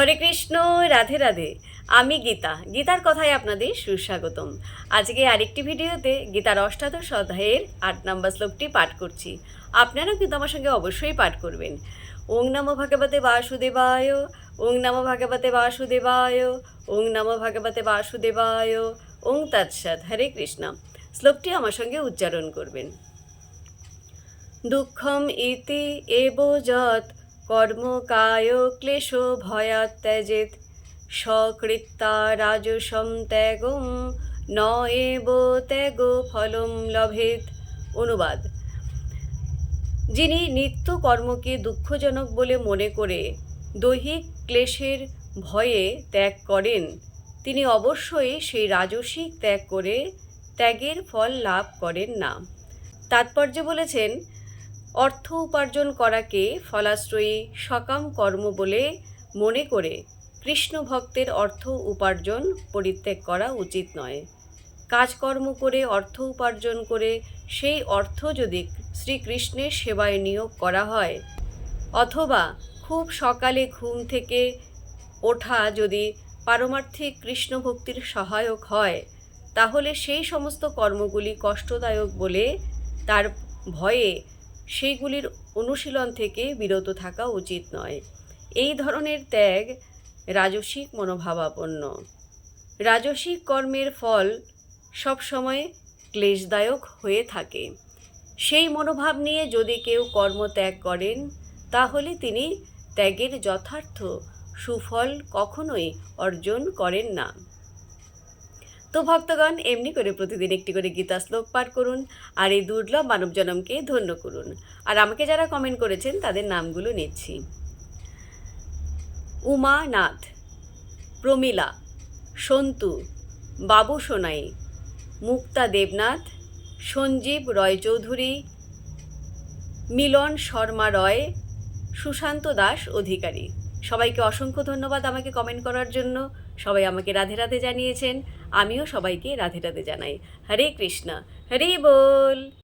হরে কৃষ্ণ, রাধে রাধে। আমি গীতার কথায় আপনাদের সুস্বাগতম। আজকে আরেকটি ভিডিওতে গীতার অষ্টাদশ অধ্যায়ের ৮ নম্বর শ্লোকটি পাঠ করছি। আপনারাও কিন্তু আমার সঙ্গে অবশ্যই পাঠ করবেন। ওং নমো ভগবতে বাসুদেবায়, ওং নমো ভগবতে বাসুদেবায়, ওং নমো ভগবতে বাসুদেবায়, ওং তৎসৎ। হরে কৃষ্ণ। শ্লোকটি আমার সঙ্গে উচ্চারণ করবেন। দুঃখম ইতি এব যৎ কর্মকায় ক্লেশ ভয়াৎ ত্যজেৎ সকৃত্তা রাজসম ত্যাগম ন এব ত্যাগ ফলম লভেৎ। অনুবাদ: যিনি নিত্য কর্মকে দুঃখজনক বলে মনে করে দৈহিক ক্লেশের ভয়ে ত্যাগ করেন, তিনি অবশ্যই সেই রাজসিক ত্যাগ করে ত্যাগের ফল লাভ করেন না। তাৎপর্য বলেছেন, অর্থ উপার্জন করাকে ফলাশ্রয়ী সকাম কর্ম বলে মনে করে কৃষ্ণ ভক্তের অর্থ উপার্জন পরিত্যাগ করা উচিত নয়। কাজকর্ম করে অর্থ উপার্জন করে সেই অর্থ যদি শ্রীকৃষ্ণের সেবায় নিয়োগ করা হয়, অথবা খুব সকালে ঘুম থেকে ওঠা যদি পারমার্থিক কৃষ্ণ ভক্তির সহায়ক হয়, তাহলে সেই সমস্ত কর্মগুলি কষ্টদায়ক বলে তার ভয়ে সেইগুলির অনুশীলন থেকে বিরত থাকা উচিত নয়। এই ধরনের ত্যাগ রাজসিক মনোভাবাপন্ন। রাজসিক কর্মের ফল সবসময় ক্লেশদায়ক হয়ে থাকে। সেই মনোভাব নিয়ে যদি কেউ কর্ম ত্যাগ করেন, তাহলে তিনি ত্যাগের যথার্থ সুফল কখনোই অর্জন করেন না। তো ভক্তগণ, এমনি করে প্রতিদিন একটি করে গীতা শ্লোক পাঠ করুন আর এই দুর্লভ মানব জনমকে ধন্য করুন। আর আমাকে যারা কমেন্ট করেছেন তাদের নামগুলো নিচ্ছি: উমা নাথ, প্রমীলা, সন্তু, বাবু সোনাই, মুক্তা দেবনাথ, সঞ্জীব রয় চৌধুরী, মিলন শর্মা রয়, সুশান্ত দাস অধিকারী। সবাইকে অসংখ্য ধন্যবাদ আমাকে কমেন্ট করার জন্য। সবাই আমাকে রাধে রাধে জানিয়েছেন, আমিও সবাইকে রাধে রাধে জানাই। হরে কৃষ্ণ, হরি বল।